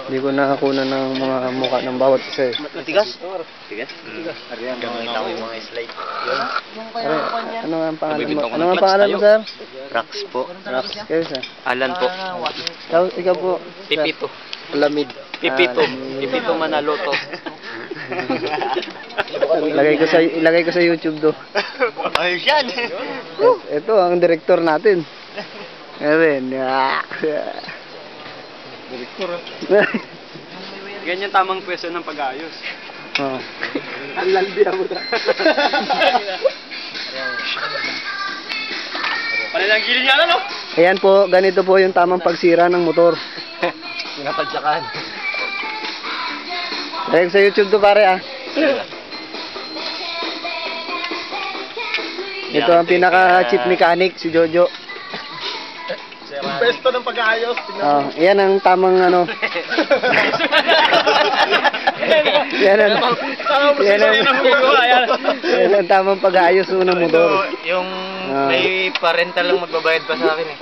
Hindi ko nakakunan ng mga mukha ng bawat isa eh. Matigas? Tigas? Ariyan, gamit ako yung mga slide. Ano nga ang pangalan mo? Ano nga ang pangalan mo, sir? Rax po. Rax kayo, sir. Alan po. Ikaw po, sir. Pipito. Lamid. Pipito. Pipito Manaloto. Ilagay ko sa YouTube do. Ayos yan! Ito ang direktor natin. Ayan. Direktor. Ganyan tamang pwesto ng pag-ayos. Oh. Ang lalbi mo na. Panilang gilid nga no? Ayan po, ganito po yung tamang pagsira ng motor. Pinapadyakan. Lagay ko sa YouTube to, pare ah. Ito ang pinaka-chief mechanic, si Jojo. Pwesto ng pag-ayos. Oh, yan ang tamang ano. yan ang tamang pag-ayos ng motor. Yung may parental lang magbabayad pa sa akin eh.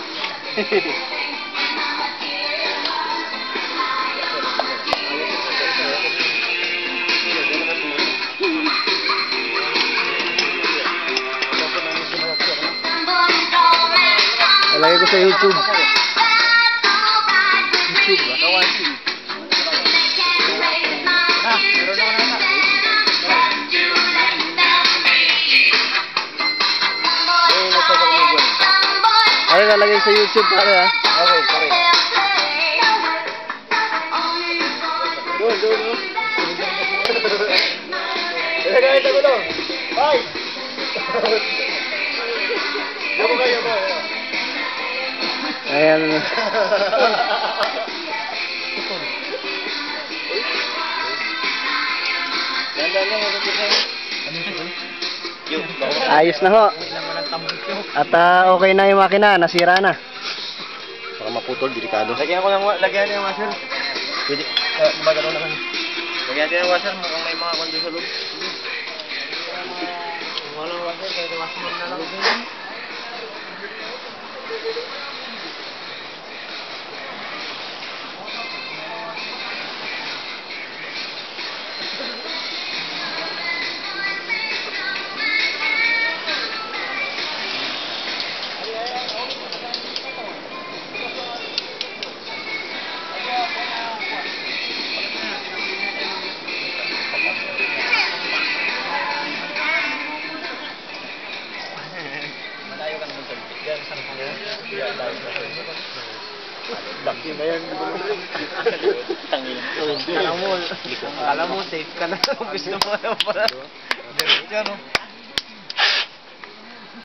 Lagay ko sa YouTube. YouTube ba? Kawansi. Ay, lalagay sa YouTube pare ah. Okay, pare. Doon. Ilagay ito ko doon. Bye! Yoko kayo mo. Ayan. Ayos na ho. At okay na yung makina, nasira na. Baka maputol, delikado. Lagyan natin ng washer. Pwede, magano naman. Lagyan natin ng washer, mukhang may mga kondo sa loob. Walang washer, kaya washer na lang. Daki ba yan? Alam mo, safe ka na. Gusto mo na pala. Diretso, no?